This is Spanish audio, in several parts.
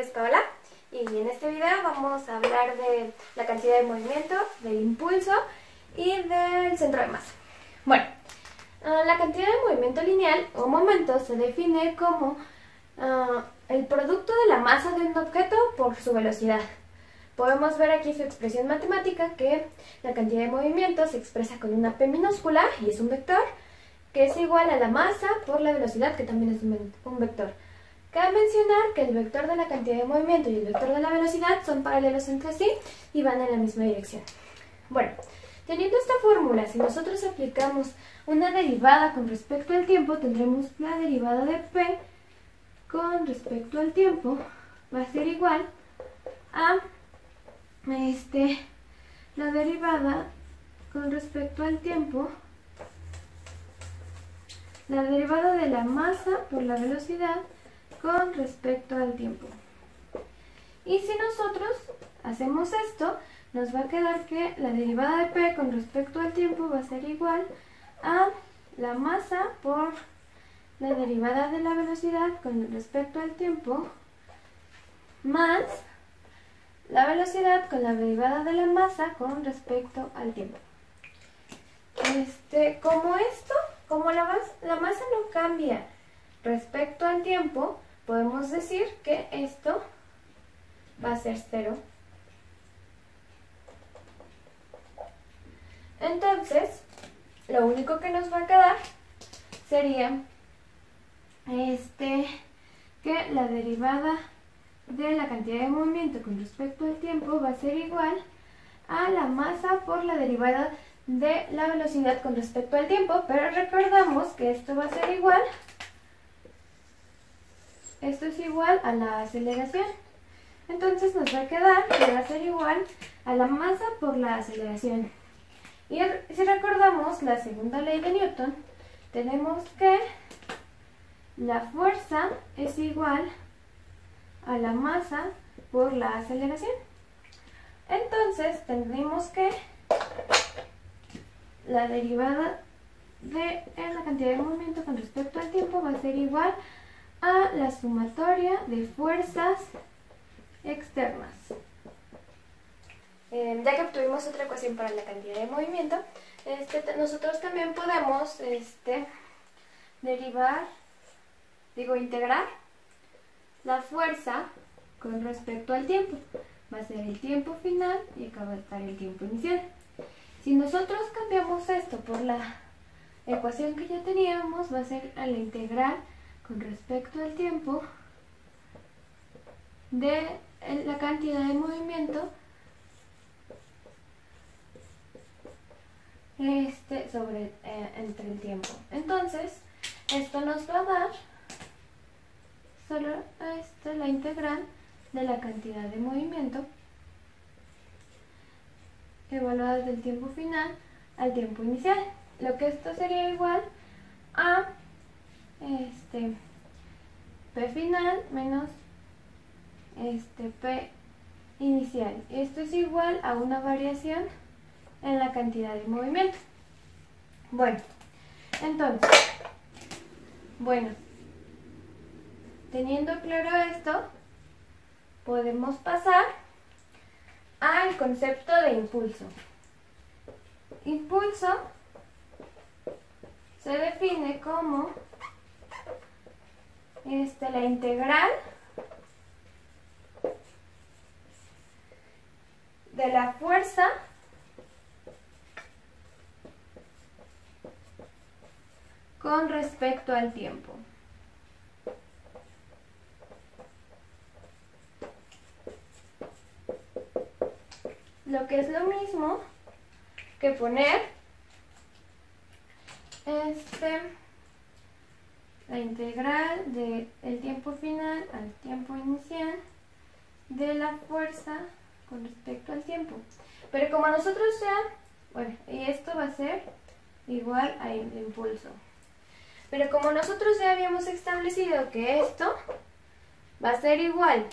nombre es Paola y en este video vamos a hablar de la cantidad de movimiento, del impulso y del centro de masa. Bueno, la cantidad de movimiento lineal o momento se define como el producto de la masa de un objeto por su velocidad. Podemos ver aquí su expresión matemática, que la cantidad de movimiento se expresa con una P minúscula y es un vector, que es igual a la masa por la velocidad, que también es un vector. Cabe mencionar que el vector de la cantidad de movimiento y el vector de la velocidad son paralelos entre sí y van en la misma dirección. Bueno, teniendo esta fórmula, si nosotros aplicamos una derivada con respecto al tiempo, tendremos la derivada de P con respecto al tiempo va a ser igual a la derivada con respecto al tiempo, la derivada de la masa por la velocidad con respecto al tiempo. Y si nosotros hacemos esto, nos va a quedar que la derivada de P con respecto al tiempo va a ser igual a la masa por la derivada de la velocidad con respecto al tiempo más la velocidad con la derivada de la masa con respecto al tiempo. Como la masa no cambia respecto al tiempo, podemos decir que esto va a ser 0. Entonces, lo único que nos va a quedar sería que la derivada de la cantidad de movimiento con respecto al tiempo va a ser igual a la masa por la derivada de la velocidad con respecto al tiempo, pero recordamos que esto va a ser igual, esto es igual a la aceleración. Entonces nos va a quedar que va a ser igual a la masa por la aceleración. Y si recordamos la segunda ley de Newton, tenemos que la fuerza es igual a la masa por la aceleración. Entonces tendremos que la derivada de la cantidad de movimiento con respecto al tiempo va a ser igual a la sumatoria de fuerzas externas. Ya que obtuvimos otra ecuación para la cantidad de movimiento, nosotros también podemos integrar la fuerza con respecto al tiempo. Va a ser el tiempo final y acá va a estar el tiempo inicial. Si nosotros cambiamos esto por la ecuación que ya teníamos, va a ser a la integral con respecto al tiempo de la cantidad de movimiento entre el tiempo. Entonces, esto nos va a dar solo la integral de la cantidad de movimiento evaluada desde el tiempo final al tiempo inicial. Lo que esto sería igual a P final menos P inicial. Esto es igual a una variación en la cantidad de movimiento. Bueno, entonces, teniendo claro esto, podemos pasar al concepto de impulso. Impulso se define como la integral de la fuerza con respecto al tiempo. Lo que es lo mismo que poner la integral del tiempo final al tiempo inicial de la fuerza con respecto al tiempo. Pero como nosotros y esto va a ser igual al impulso. Pero como nosotros ya habíamos establecido que esto va a ser igual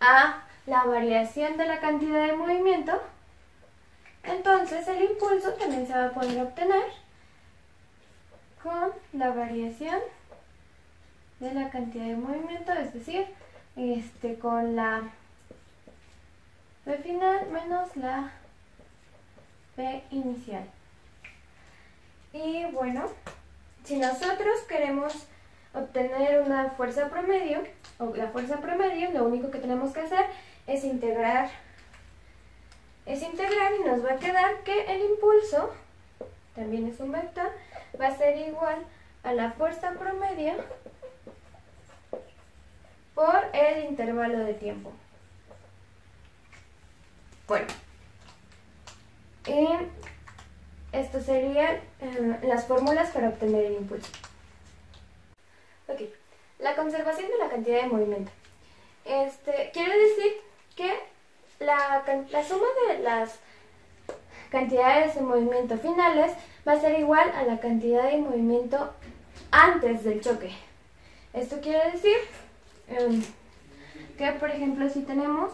a la variación de la cantidad de movimiento, entonces el impulso también se va a poder obtener con la variación de la cantidad de movimiento, es decir, con la B final menos la B inicial. Y bueno, si nosotros queremos obtener una fuerza promedio, o la fuerza promedio, lo único que tenemos que hacer es integrar y nos va a quedar que el impulso, también es un vector, va a ser igual a la fuerza promedio por el intervalo de tiempo. Bueno, y esto serían las fórmulas para obtener el impulso. Ok, la conservación de la cantidad de movimiento. Quiere decir que la suma de las cantidades de movimiento finales va a ser igual a la cantidad de movimiento antes del choque. Esto quiere decir que, por ejemplo, si tenemos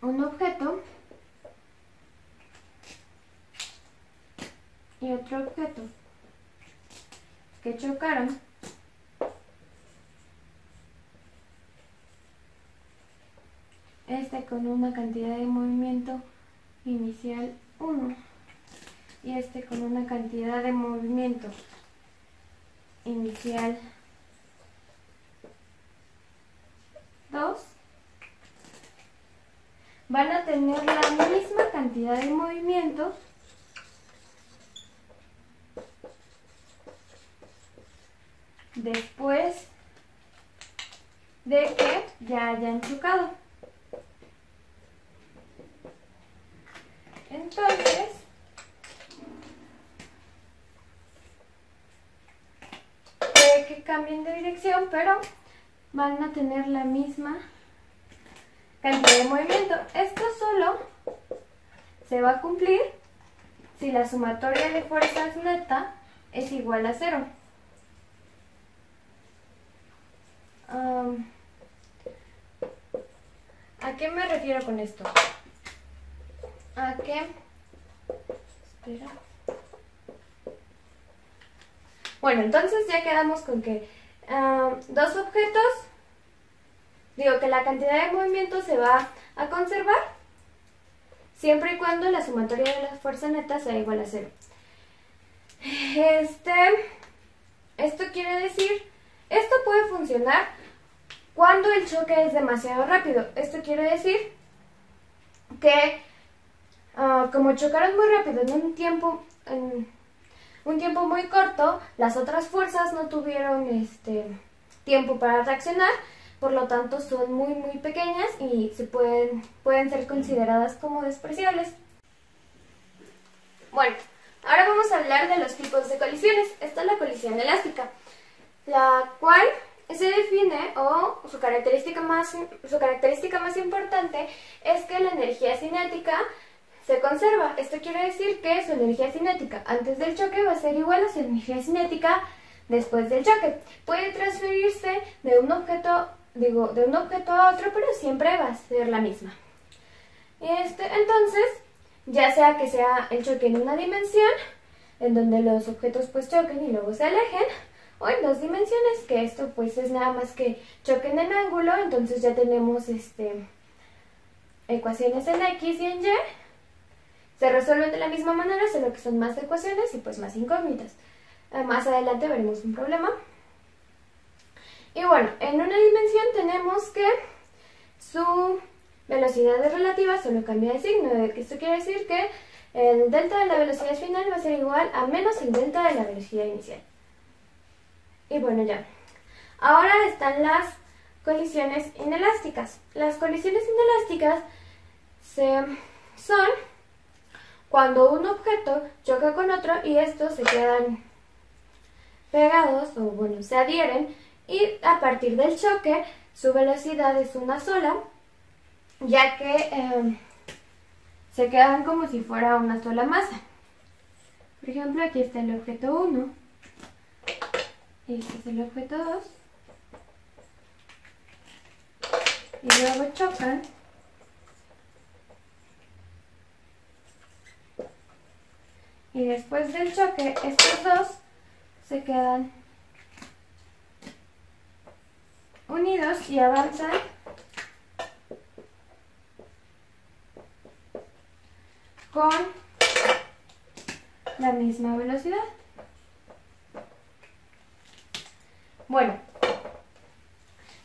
un objeto y otro objeto que chocaron, con una cantidad de movimiento inicial 1 y con una cantidad de movimiento inicial 2, van a tener la misma cantidad de movimiento después de que ya hayan chocado. Entonces, puede que cambien de dirección, pero van a tener la misma cantidad de movimiento. Esto solo se va a cumplir si la sumatoria de fuerzas neta es igual a 0. ¿A qué me refiero con esto? A que... Espera. Bueno, entonces ya quedamos con que dos objetos, digo que la cantidad de movimiento se va a conservar siempre y cuando la sumatoria de la fuerza neta sea igual a 0. Esto quiere decir, esto puede funcionar cuando el choque es demasiado rápido. Esto quiere decir que como chocaron muy rápido en un tiempo muy corto, las otras fuerzas no tuvieron tiempo para reaccionar, por lo tanto son muy pequeñas y pueden ser consideradas como despreciables. Bueno, ahora vamos a hablar de los tipos de colisiones. Esta es la colisión elástica, la cual se define, o su característica más importante es que la energía cinética se conserva. Esto quiere decir que su energía cinética antes del choque va a ser igual a su energía cinética después del choque. Puede transferirse de un objeto a otro, pero siempre va a ser la misma. Entonces, ya sea que sea el choque en una dimensión, en donde los objetos pues choquen y luego se alejen, o en dos dimensiones, que esto pues es nada más que choquen en ángulo, entonces ya tenemos ecuaciones en X y en Y. Se resuelven de la misma manera, solo que son más ecuaciones y pues más incógnitas. Más adelante veremos un problema. Y bueno, en una dimensión tenemos que su velocidad relativa solo cambia de signo. Esto quiere decir que el delta de la velocidad final va a ser igual a menos el delta de la velocidad inicial. Y bueno, ya. Ahora están las colisiones inelásticas. Las colisiones inelásticas son cuando un objeto choca con otro y estos se quedan pegados, o bueno, se adhieren, y a partir del choque su velocidad es una sola, ya que se quedan como si fuera una sola masa. Por ejemplo, aquí está el objeto 1, y este es el objeto 2, y luego chocan. Y después del choque, estos dos se quedan unidos. unidos y avanzan con la misma velocidad. Bueno,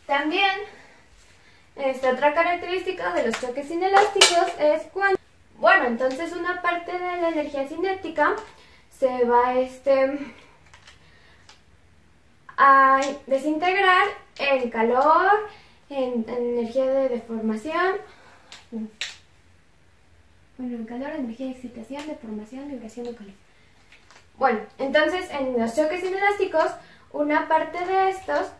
también otra característica de los choques inelásticos es cuando, bueno, entonces una parte de la energía cinética se va a desintegrar en calor, en energía de deformación, bueno, en calor, energía de excitación, deformación, vibración y calor. Bueno, entonces en los choques inelásticos, una parte de estos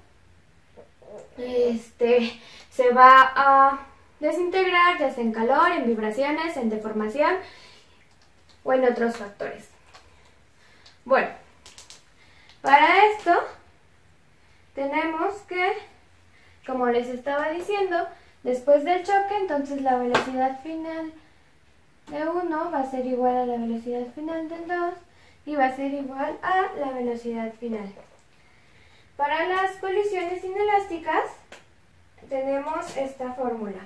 se va a desintegrar, ya sea en calor, en vibraciones, en deformación o en otros factores. Bueno, para esto tenemos que, como les estaba diciendo, después del choque, entonces la velocidad final de uno va a ser igual a la velocidad final del 2 y va a ser igual a la velocidad final. Para las colisiones inelásticas tenemos esta fórmula.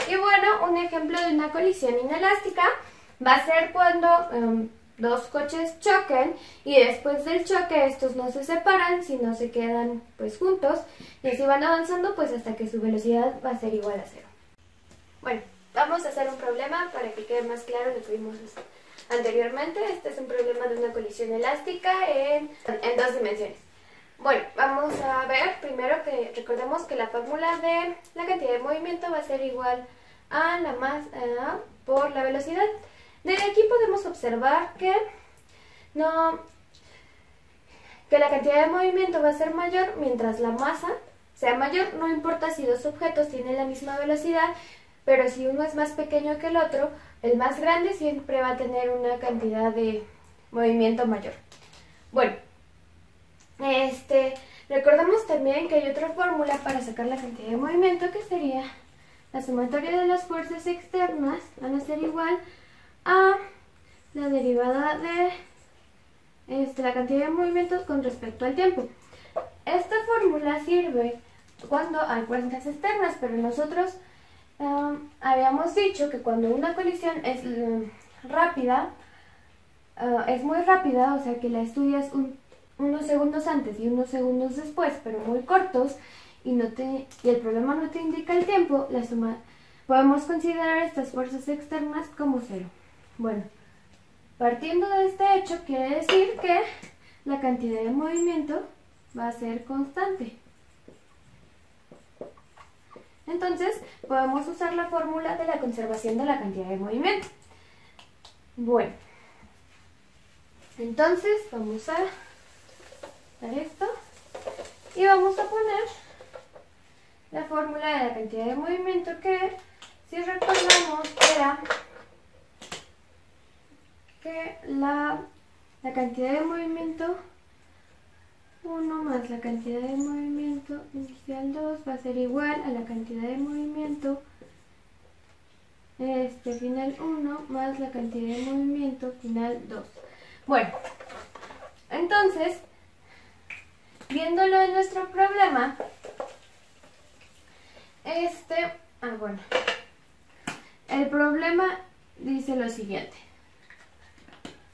Y bueno, un ejemplo de una colisión inelástica va a ser cuando dos coches choquen y después del choque estos no se separan, sino se quedan pues juntos y así van avanzando pues hasta que su velocidad va a ser igual a 0. Bueno, vamos a hacer un problema para que quede más claro lo que vimos anteriormente. Este es un problema de una colisión elástica en 2 dimensiones. Bueno, vamos a ver primero que recordemos que la fórmula de la cantidad de movimiento va a ser igual a la masa por la velocidad. Desde aquí podemos observar que la cantidad de movimiento va a ser mayor mientras la masa sea mayor, no importa si dos objetos tienen la misma velocidad, pero si uno es más pequeño que el otro, el más grande siempre va a tener una cantidad de movimiento mayor. Bueno, recordemos también que hay otra fórmula para sacar la cantidad de movimiento, que sería la sumatoria de las fuerzas externas van a ser igual a la derivada de la cantidad de movimientos con respecto al tiempo. Esta fórmula sirve cuando hay fuerzas externas, pero nosotros habíamos dicho que cuando una colisión es rápida, es muy rápida, o sea que la estudias unos segundos antes y unos segundos después, pero muy cortos, y el problema no te indica el tiempo, podemos considerar estas fuerzas externas como 0. Bueno, partiendo de este hecho, quiere decir que la cantidad de movimiento va a ser constante. Entonces, podemos usar la fórmula de la conservación de la cantidad de movimiento. Bueno, entonces vamos a dar esto y vamos a poner la fórmula de la cantidad de movimiento, que, si recordamos, era que la cantidad de movimiento 1 más la cantidad de movimiento inicial 2 va a ser igual a la cantidad de movimiento final 1 más la cantidad de movimiento final 2. Bueno, entonces, viéndolo en nuestro problema, bueno, el problema dice lo siguiente.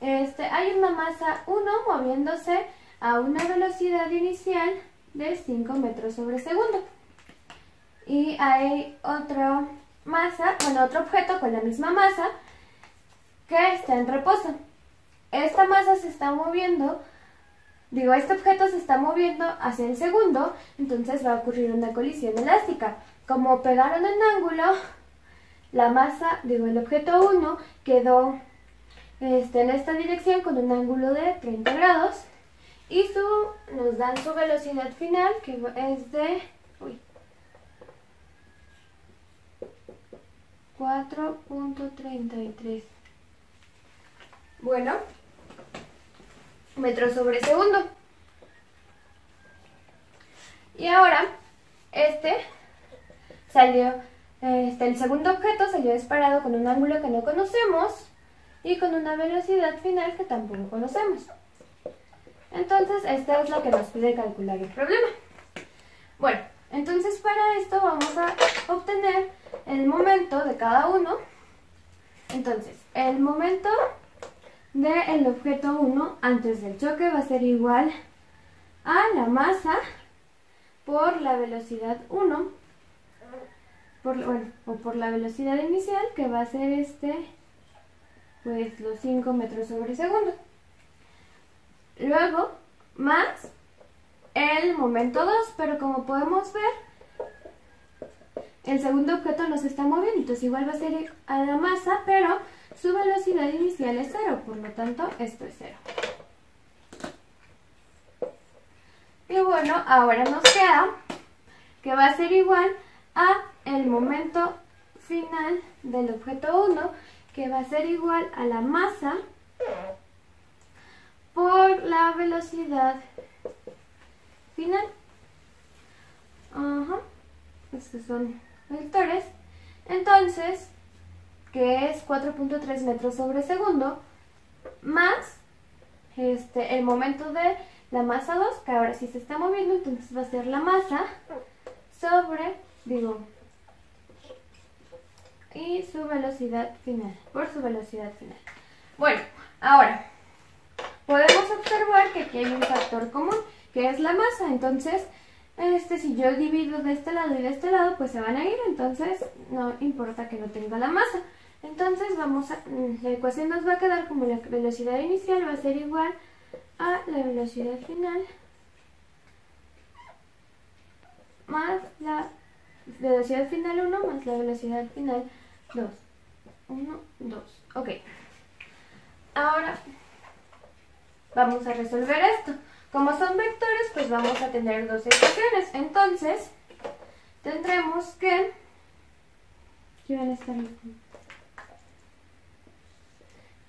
Hay una masa 1 moviéndose a una velocidad inicial de 5 metros sobre segundo. Y hay otra masa, otro objeto con la misma masa que está en reposo. Esta masa se está moviendo, este objeto se está moviendo hacia el segundo, entonces va a ocurrir una colisión elástica. Como pegaron en ángulo, la masa, el objeto 1 quedó en esta dirección con un ángulo de 30 grados y nos dan su velocidad final, que es de 4.33 metros sobre segundo. Y ahora el segundo objeto salió disparado con un ángulo que no conocemos y con una velocidad final que tampoco conocemos. Entonces, esta es lo que nos pide calcular el problema. Bueno, entonces para esto vamos a obtener el momento de cada uno. Entonces, el momento del objeto 1 antes del choque va a ser igual a la masa por la velocidad 1, por la velocidad inicial, que va a ser pues los 5 metros sobre segundo. Luego, más el momento 2, pero como podemos ver, el segundo objeto no se está moviendo, entonces igual va a ser a la masa, pero su velocidad inicial es 0, por lo tanto esto es 0. Y bueno, ahora nos queda que va a ser igual a el momento final del objeto 1, que va a ser igual a la masa por la velocidad final. Estos son vectores. Entonces, que es 4.3 metros sobre segundo, más el momento de la masa 2, que ahora sí se está moviendo, entonces va a ser la masa sobre, y su velocidad final, por su velocidad final. Bueno, ahora podemos observar que aquí hay un factor común, que es la masa. Entonces, si yo divido de este lado y de este lado, pues se van a ir, entonces no importa que no tenga la masa. Entonces la ecuación nos va a quedar como la velocidad inicial va a ser igual a la velocidad final más la velocidad final 1 más la velocidad final 2. 1, 2. Ok. Ahora vamos a resolver esto. Como son vectores, pues vamos a tener dos ecuaciones. Entonces, tendremos que van a estar aquí,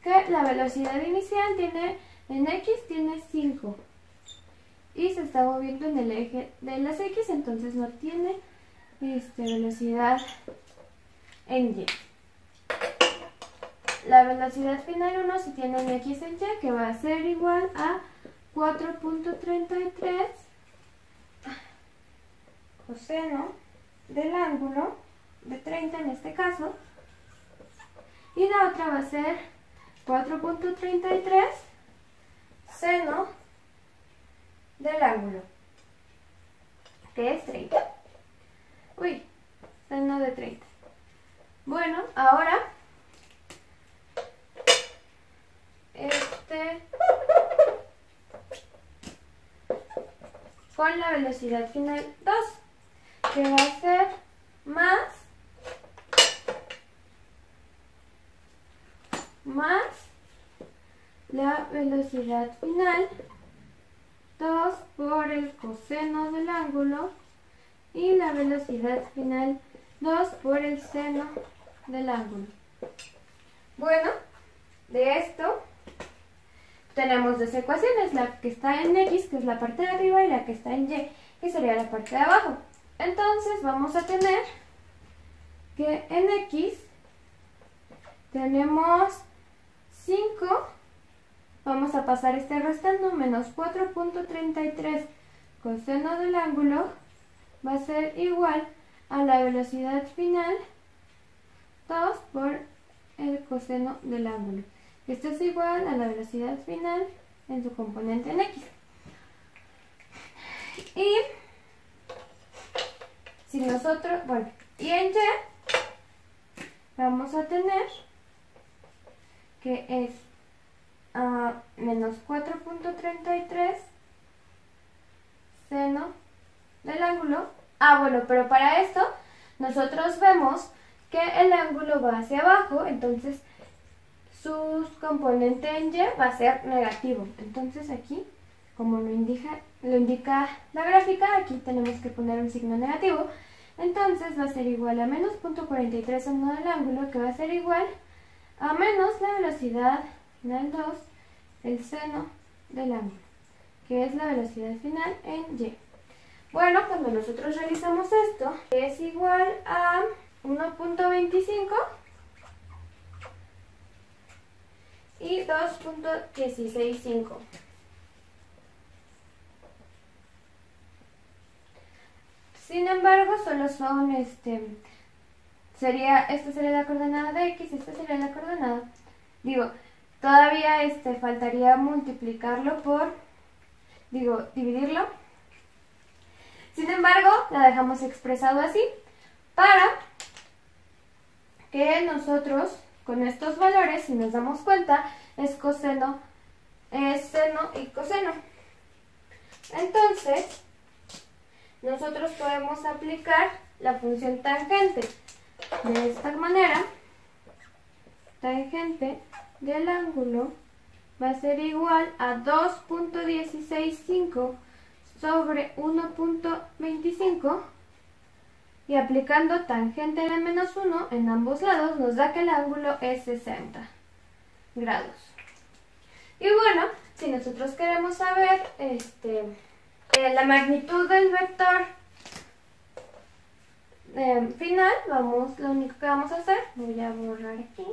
que la velocidad inicial en X tiene 5 y se está moviendo en el eje de las X, entonces no tiene velocidad en Y. La velocidad final 1 si tiene en X en Y, que va a ser igual a 4.33 coseno del ángulo de 30 en este caso, y la otra va a ser 4.33 seno del ángulo, que es 30. Seno de 30. Bueno, ahora con la velocidad final 2, que va a ser más la velocidad final 2 por el coseno del ángulo y la velocidad final 2 por el seno del ángulo. Bueno, de esto tenemos dos ecuaciones, la que está en X, que es la parte de arriba, y la que está en Y, que sería la parte de abajo. Entonces vamos a tener que en X tenemos 5, vamos a pasar restando, menos 4.33 coseno del ángulo va a ser igual a la velocidad final 2 por el coseno del ángulo. Esto es igual a la velocidad final en su componente en X. Y si nosotros, y en Y vamos a tener que es menos 4.33 seno del ángulo. Pero para esto nosotros vemos que el ángulo va hacia abajo, entonces su componente en Y va a ser negativo. Entonces aquí, como lo indica la gráfica, aquí tenemos que poner un signo negativo. Entonces va a ser igual a menos 0.43 seno del ángulo, que va a ser igual a menos la velocidad final 2, el seno del ángulo, que es la velocidad final en Y. Bueno, cuando nosotros realizamos esto, es igual a 1.25 y 2.165. Sin embargo, solo son, esta sería la coordenada de x, esta sería la coordenada. Digo, todavía faltaría multiplicarlo por, dividirlo. Sin embargo, la dejamos expresado así para que nosotros, con estos valores, si nos damos cuenta, es coseno, es seno y coseno. Entonces, nosotros podemos aplicar la función tangente de esta manera. Tangente del ángulo va a ser igual a 2.165 sobre 1.25 y aplicando tangente de menos 1 en ambos lados nos da que el ángulo es 60 grados. Y bueno, si nosotros queremos saber la magnitud del vector final, lo único que vamos a hacer, voy a borrar aquí.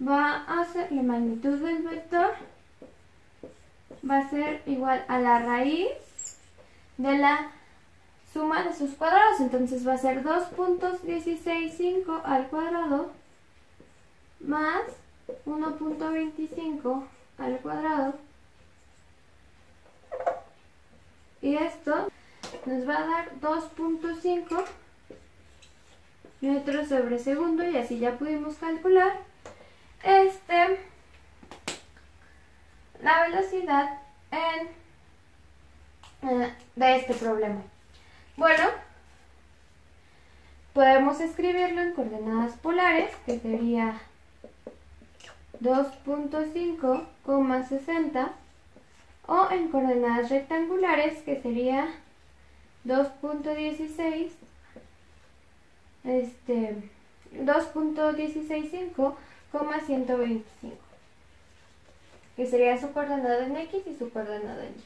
Va a ser la magnitud del vector, va a ser igual a la raíz de la suma de sus cuadrados. Entonces va a ser 2.165 al cuadrado más 1.25 al cuadrado. Y esto nos va a dar 2.5 metros sobre segundo, y así ya pudimos calcular la velocidad de este problema. Bueno, podemos escribirlo en coordenadas polares, que sería 2.5,60, o en coordenadas rectangulares, que sería 2.165,125, que sería su coordenada en X y su coordenada en Y.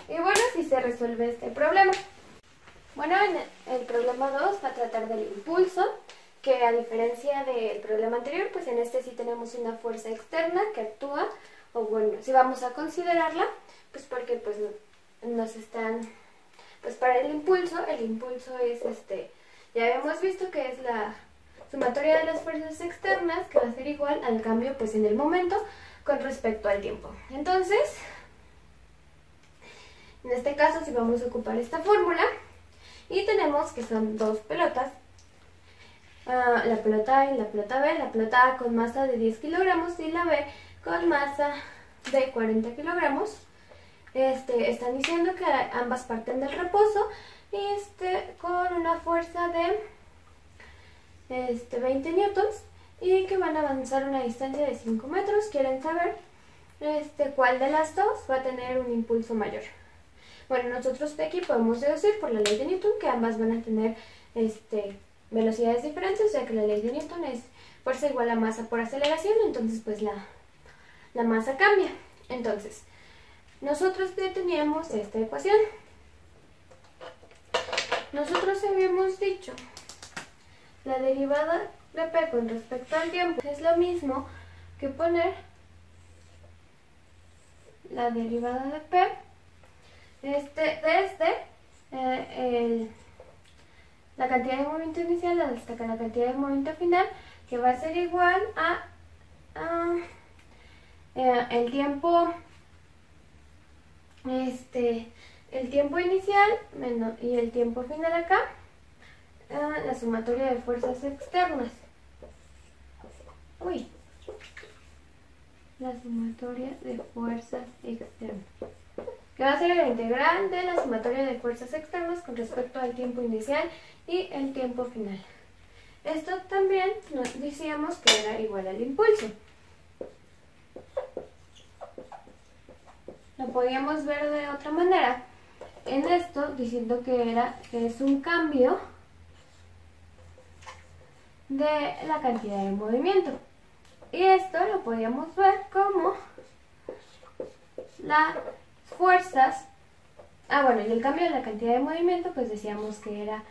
Y bueno, así se resuelve este problema. Bueno, en el problema 2 va a tratar del impulso, que a diferencia del problema anterior, pues en este sí tenemos una fuerza externa que actúa, o bueno, si vamos a considerarla, pues porque pues nos están, pues para el impulso es ya habíamos visto que es la sumatoria de las fuerzas externas, que va a ser igual al cambio pues en el momento con respecto al tiempo. Entonces, en este caso sí vamos a ocupar esta fórmula, y tenemos que son dos pelotas, la pelota A y la pelota B, la pelota A con masa de 10 kilogramos y la B con masa de 40 kilogramos. Están diciendo que ambas parten del reposo y con una fuerza de 20 newtons, y que van a avanzar una distancia de 5 metros. Quieren saber cuál de las dos va a tener un impulso mayor. Bueno, nosotros de aquí podemos deducir por la ley de Newton que ambas van a tener velocidades diferentes, o sea que la ley de Newton es fuerza igual a masa por aceleración, entonces pues la masa cambia. Entonces, nosotros ya teníamos esta ecuación. Nosotros habíamos dicho la derivada de P con respecto al tiempo es lo mismo que poner la derivada de P desde la cantidad de movimiento inicial hasta la cantidad de movimiento final, que va a ser igual a el tiempo inicial y el tiempo final acá, la sumatoria de fuerzas externas. La sumatoria de fuerzas externas, que va a ser la integral de la sumatoria de fuerzas externas con respecto al tiempo inicial y el tiempo final. Esto también nos decíamos que era igual al impulso. Lo podíamos ver de otra manera en esto, diciendo que es un cambio de la cantidad de movimiento. Y esto lo podíamos ver como las fuerzas. Bueno, y el cambio de la cantidad de movimiento, pues decíamos que era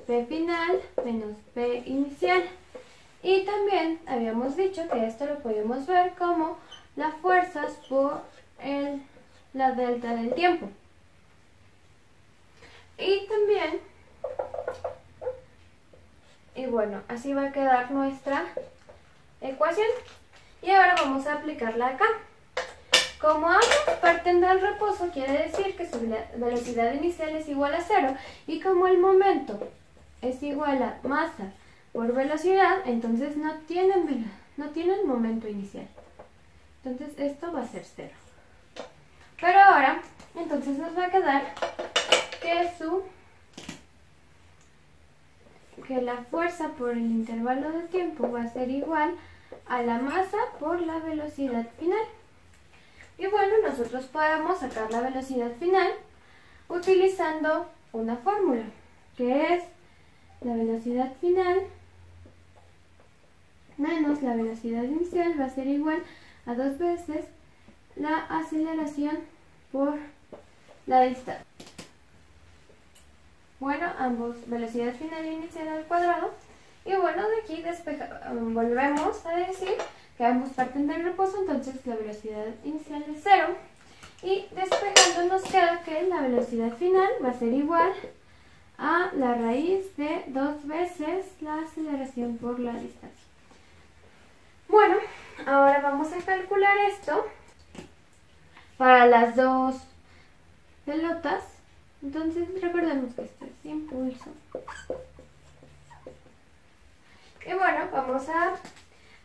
P final menos P inicial. Y también habíamos dicho que esto lo podíamos ver como las fuerzas por la delta del tiempo. Y también, y bueno, así va a quedar nuestra ecuación. Y ahora vamos a aplicarla acá. Como ambos parten del reposo, quiere decir que su velocidad inicial es igual a 0. Y como el momento es igual a masa por velocidad, entonces no tienen momento inicial. Entonces esto va a ser 0. Pero ahora, entonces nos va a quedar que la fuerza por el intervalo de tiempo va a ser igual a la masa por la velocidad final. Y bueno, nosotros podemos sacar la velocidad final utilizando una fórmula, que es la velocidad final menos la velocidad inicial va a ser igual a 2 veces la aceleración por la distancia. Bueno, ambos, velocidad final e inicial al cuadrado. Y bueno, de aquí volvemos a decir que ambos parten del reposo, entonces la velocidad inicial es 0. Y despejando nos queda que la velocidad final va a ser igual a la raíz de 2 veces la aceleración por la distancia. Bueno, ahora vamos a calcular esto para las dos pelotas. Entonces recordemos que esto es impulso. Y bueno, vamos a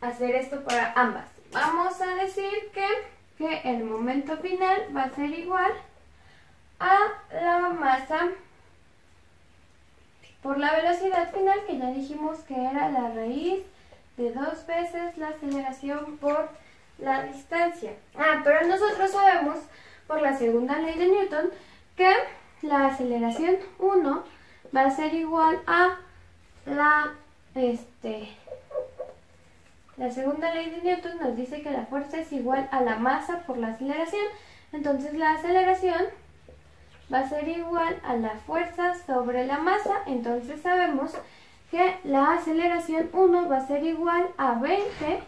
hacer esto para ambas. Vamos a decir que el momento final va a ser igual a la masa por la velocidad final, que ya dijimos que era la raíz de 2 veces la aceleración por la distancia. Pero nosotros sabemos por la segunda ley de Newton que la aceleración 1 va a ser igual a la segunda ley de Newton nos dice que la fuerza es igual a la masa por la aceleración. Entonces la aceleración va a ser igual a la fuerza sobre la masa. Entonces sabemos que la aceleración 1 va a ser igual a 20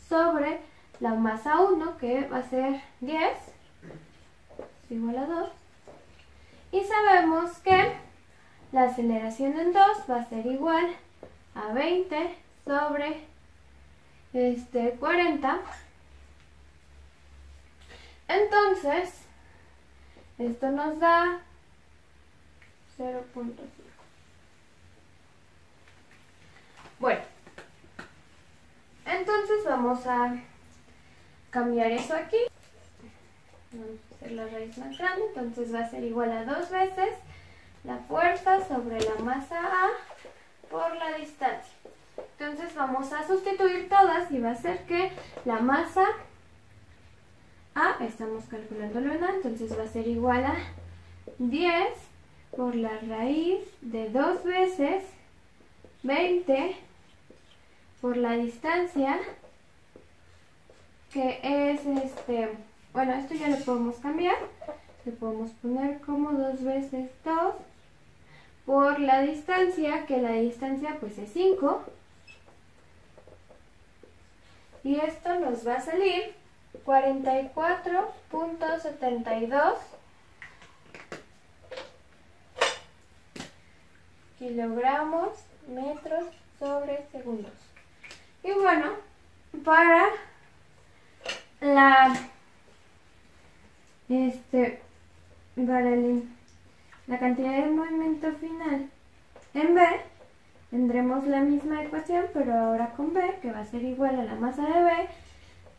sobre la masa 1, que va a ser 10, es igual a 2. Y sabemos que la aceleración en 2 va a ser igual a 20 sobre 40. Entonces, esto nos da 0.5. Bueno, entonces vamos a cambiar eso aquí. Vamos a hacer la raíz más grande, entonces va a ser igual a 2 veces la fuerza sobre la masa A por la distancia. Entonces vamos a sustituir todas y va a ser que la masa A, estamos calculándolo en A, entonces va a ser igual a 10 por la raíz de 2 veces 20 por la distancia, que es bueno, esto ya lo podemos cambiar, le podemos poner como 2 veces 2 por la distancia, que la distancia pues es 5, y esto nos va a salir 44.72 kilogramos metros sobre segundos. Y bueno, para la cantidad de movimiento final en B, tendremos la misma ecuación, pero ahora con B, que va a ser igual a la masa de B,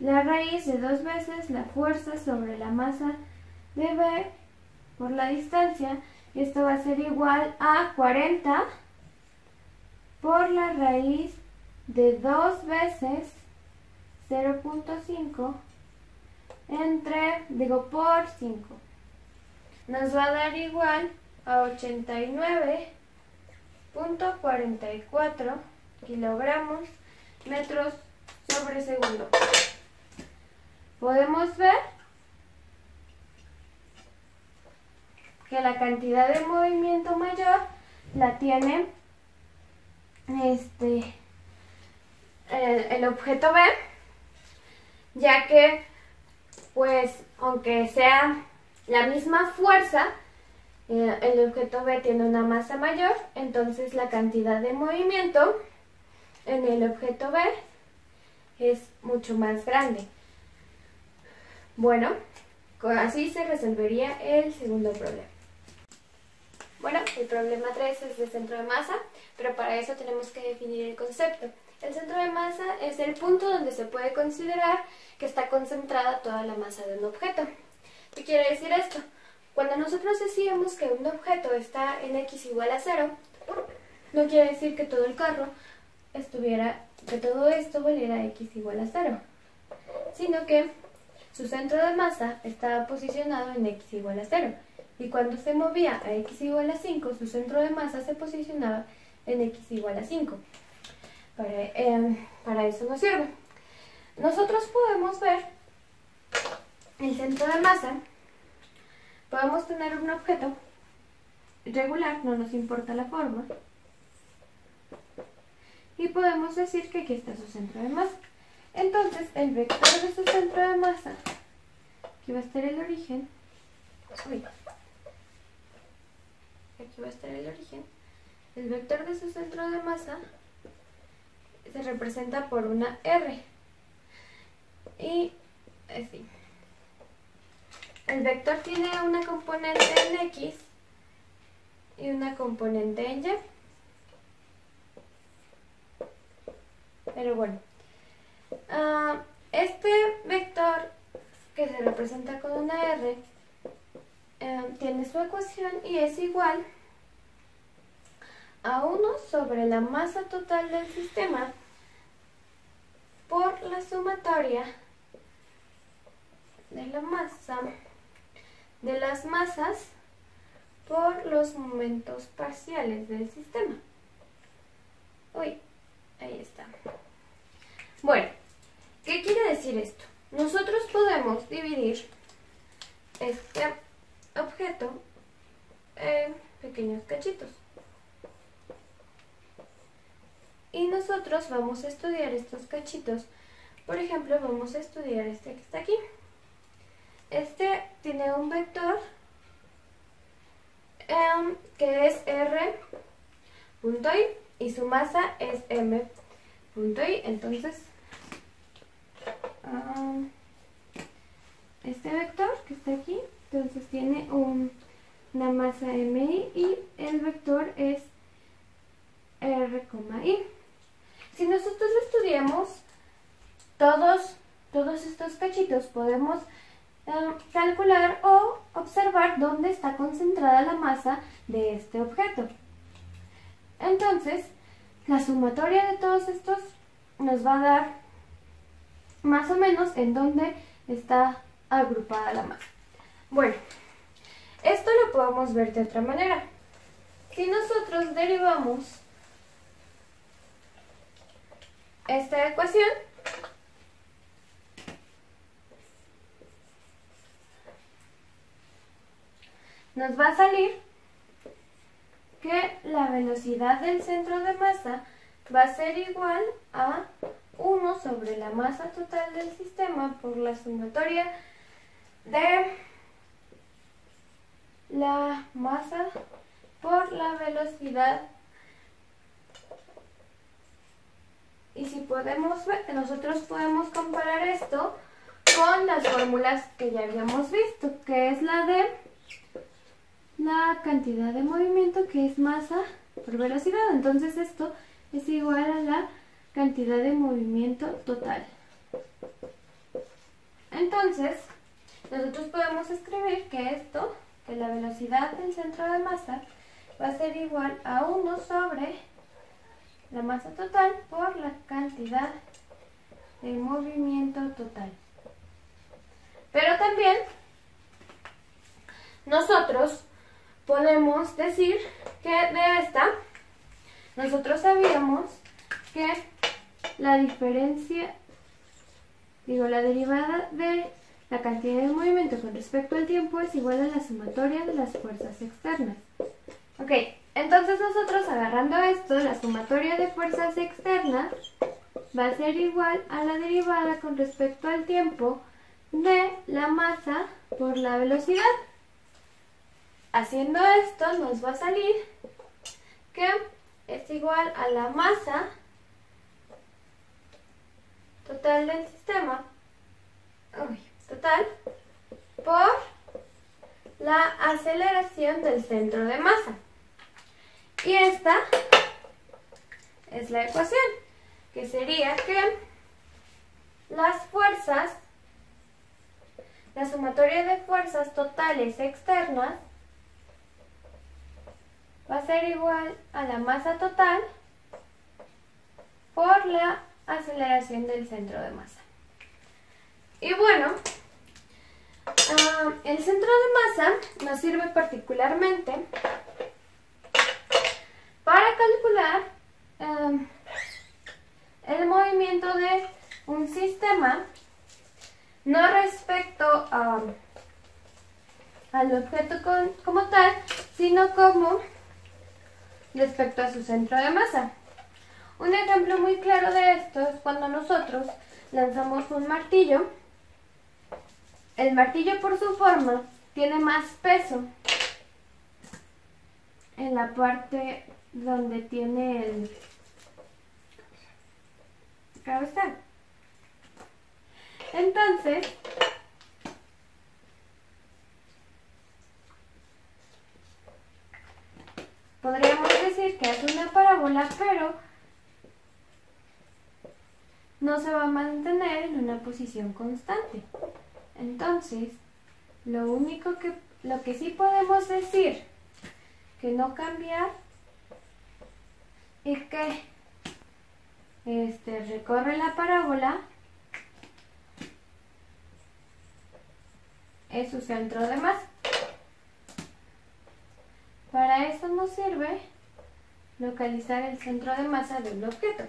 la raíz de 2 veces la fuerza sobre la masa de B por la distancia. Esto va a ser igual a 40 por la raíz de 2 veces 0.5 por 5. Nos va a dar igual a 89.44 kilogramos metros sobre segundo. Podemos ver que la cantidad de movimiento mayor la tiene el objeto B, ya que pues aunque sea la misma fuerza, el objeto B tiene una masa mayor, entonces la cantidad de movimiento en el objeto B es mucho más grande. Bueno, así se resolvería el segundo problema. Bueno, el problema 3 es de centro de masa, pero para eso tenemos que definir el concepto. El centro de masa es el punto donde se puede considerar que está concentrada toda la masa de un objeto. ¿Qué quiere decir esto? Cuando nosotros decíamos que un objeto está en x igual a 0, no quiere decir que todo el carro que todo esto valiera x igual a 0, sino que su centro de masa estaba posicionado en x igual a 0. Y cuando se movía a x igual a 5, su centro de masa se posicionaba en x igual a 5. Para eso nos sirve. Nosotros podemos ver el centro de masa. Podemos tener un objeto regular, no nos importa la forma. Y podemos decir que aquí está su centro de masa. Entonces, el vector de su centro de masa, aquí va a estar el origen. Aquí va a estar el origen. El vector de su centro de masa se representa por una R. Y así. El vector tiene una componente en X y una componente en Y. Pero bueno. Este vector que se representa con una R tiene su ecuación y es igual a 1 sobre la masa total del sistema por la sumatoria de la masa de las masas por los momentos parciales del sistema. Ahí está. Bueno, ¿qué quiere decir esto? Nosotros podemos dividir este objeto en pequeños cachitos. Y nosotros vamos a estudiar estos cachitos. Por ejemplo, vamos a estudiar este que está aquí. Este tiene un vector que es r.i y su masa es m.i. Entonces, este vector que está aquí, entonces tiene una masa mi y el vector es r,i. Si nosotros estudiamos todos estos cachitos, podemos calcular o observar dónde está concentrada la masa de este objeto. Entonces, la sumatoria de todos estos nos va a dar más o menos en dónde está agrupada la masa. Bueno, esto lo podemos ver de otra manera. Si nosotros derivamos esta ecuación, nos va a salir que la velocidad del centro de masa va a ser igual a 1 sobre la masa total del sistema por la sumatoria de la masa por la velocidad. Y si podemos ver, nosotros podemos comparar esto con las fórmulas que ya habíamos visto, que es la de la cantidad de movimiento, que es masa por velocidad. Entonces esto es igual a la cantidad de movimiento total. Entonces, nosotros podemos escribir que que la velocidad del centro de masa va a ser igual a 1 sobre la masa total por la cantidad de movimiento total. Pero también nosotros podemos decir que de esta, nosotros sabíamos que la diferencia, la derivada de la cantidad de movimiento con respecto al tiempo es igual a la sumatoria de las fuerzas externas. Ok, entonces nosotros agarrando esto, la sumatoria de fuerzas externas va a ser igual a la derivada con respecto al tiempo de la masa por la velocidad. Haciendo esto nos va a salir que es igual a la masa total del sistema, total, por la aceleración del centro de masa. Y esta es la ecuación, que sería que las fuerzas, la sumatoria de fuerzas totales externas va a ser igual a la masa total por la aceleración del centro de masa. Y bueno, el centro de masa nos sirve particularmente para calcular el movimiento de un sistema, no respecto al objeto como tal, sino como respecto a su centro de masa. Un ejemplo muy claro de esto es cuando nosotros lanzamos un martillo. El martillo, por su forma, tiene más peso en la parte donde tiene el cabezal. Entonces, podríamos decir que es una parábola, pero no se va a mantener en una posición constante. Entonces, lo que sí podemos decir que no cambia y que recorre la parábola es su centro de masa. Para eso nos sirve localizar el centro de masa de un objeto.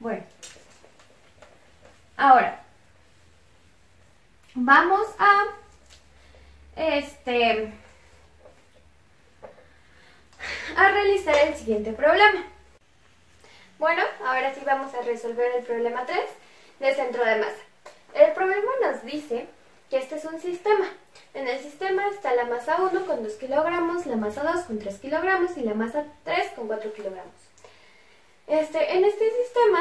Bueno, ahora vamos a realizar el siguiente problema. Bueno, ahora sí vamos a resolver el problema 3 del centro de masa. El problema nos dice que este es un sistema. En el sistema está la masa 1 con 2 kilogramos, la masa 2 con 3 kilogramos y la masa 3 con 4 kilogramos. En este sistema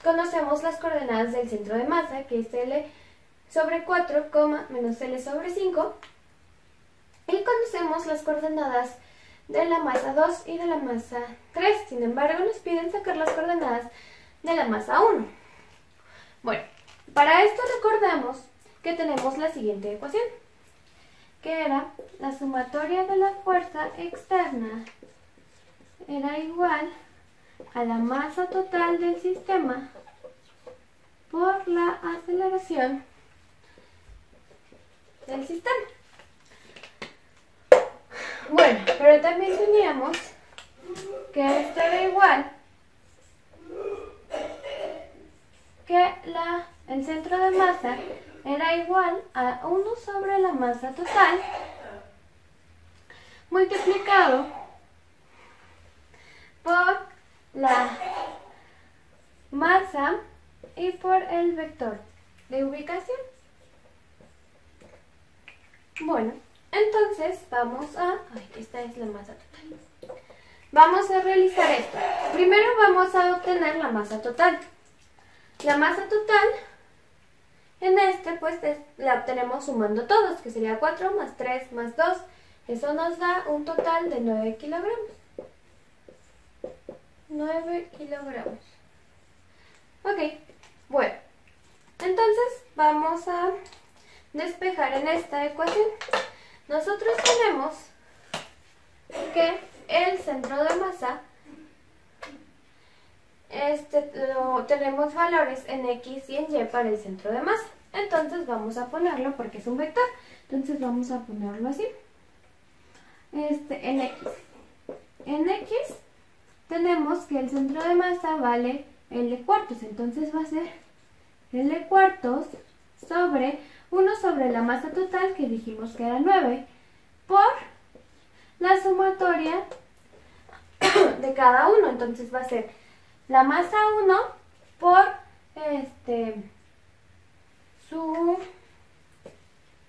conocemos las coordenadas del centro de masa, que es L sobre 4, menos L sobre 5. Y conocemos las coordenadas de la masa 2 y de la masa 3. Sin embargo, nos piden sacar las coordenadas de la masa 1. Bueno, para esto recordamos que tenemos la siguiente ecuación, que era la sumatoria de la fuerza externa era igual a la masa total del sistema por la aceleración del sistema. Bueno, pero también teníamos que esto era igual que el centro de masa era igual a 1 sobre la masa total multiplicado por la masa y por el vector de ubicación. Bueno, entonces vamos a... esta es la masa total. Vamos a realizar esto. Primero vamos a obtener la masa total. La masa total, en pues la obtenemos sumando todos, que sería 4 más 3 más 2. Eso nos da un total de 9 kilogramos. 9 kilogramos. Ok, bueno. Entonces vamos a despejar en esta ecuación. Nosotros tenemos que el centro de masa, tenemos valores en X y en Y para el centro de masa. Entonces vamos a ponerlo porque es un vector. Entonces vamos a ponerlo así. En X. En X tenemos que el centro de masa vale L cuartos, entonces va a ser L cuartos sobre 1 sobre la masa total, que dijimos que era 9, por la sumatoria de cada uno. Entonces va a ser la masa 1 por su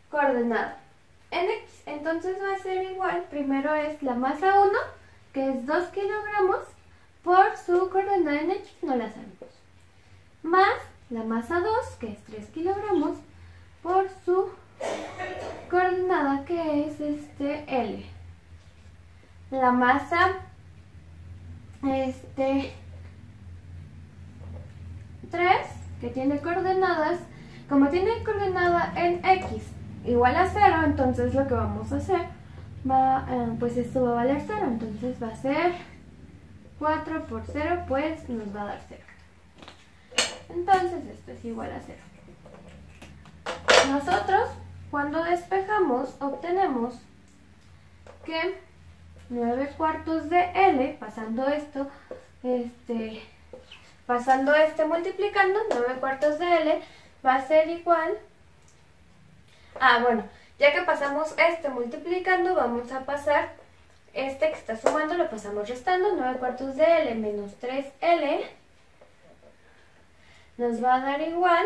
coordenada en X. Entonces va a ser igual, primero es la masa 1, que es 2 kilogramos, por su coordenada en X, no la sabemos, más la masa 2, que es 3 kilogramos, por su coordenada, que es L. La masa 3, que tiene coordenadas, como tiene coordenada en X igual a 0, entonces lo que vamos a hacer pues esto va a valer 0, entonces va a ser 4 por 0, pues nos va a dar 0. Entonces esto es igual a 0. Nosotros, cuando despejamos, obtenemos que 9 cuartos de L, pasando esto multiplicando, 9 cuartos de L va a ser igual bueno, ya que pasamos multiplicando, vamos a pasar que está sumando, lo pasamos restando. 9 cuartos de L menos 3L nos va a dar igual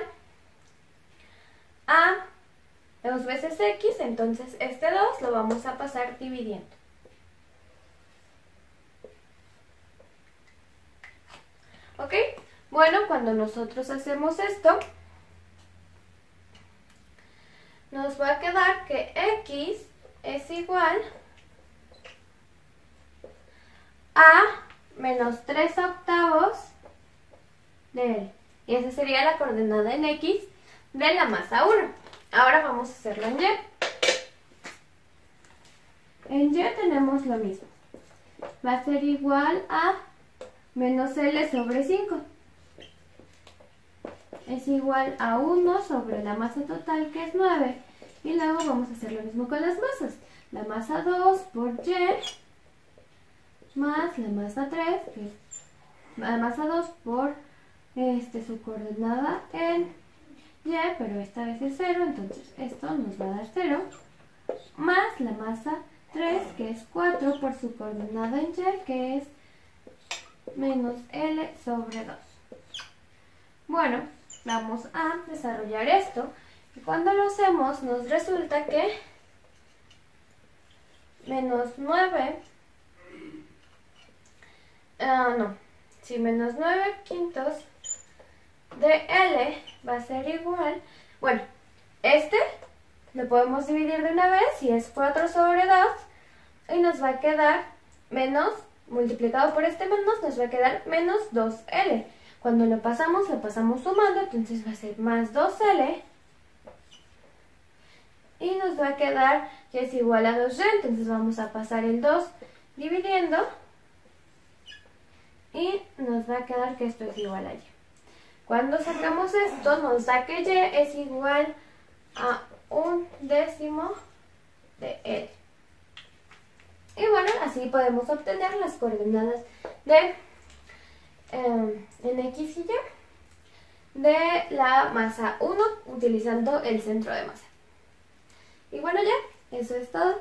a 2 veces X, entonces 2 lo vamos a pasar dividiendo. ¿Ok? Bueno, cuando nosotros hacemos esto, nos va a quedar que X es igual a menos 3 octavos de L. Y esa sería la coordenada en X de la masa 1. Ahora vamos a hacerlo en Y. En Y tenemos lo mismo. Va a ser igual a menos L sobre 5. Es igual a 1 sobre la masa total, que es 9. Y luego vamos a hacer lo mismo con las masas. La masa 2 por Y más la masa 3, que es la masa 2 por su coordenada en Y, pero esta vez es 0, entonces esto nos va a dar 0, más la masa 3, que es 4 por su coordenada en Y, que es menos L sobre 2. Bueno, vamos a desarrollar esto. Y cuando lo hacemos, nos resulta que menos 9, menos 9 quintos de L va a ser igual, bueno, lo podemos dividir de una vez, y es 4 sobre 2, y nos va a quedar menos, multiplicado por menos, nos va a quedar menos 2L. Cuando lo pasamos sumando, entonces va a ser más 2L, y nos va a quedar que es igual a 2Y, entonces vamos a pasar el 2 dividiendo, y nos va a quedar que esto es igual a Y. Cuando sacamos esto, nos da que Y es igual a 1/10 de L. Y bueno, así podemos obtener las coordenadas de en X y Y de la masa 1 utilizando el centro de masa. Y bueno, ya, eso es todo.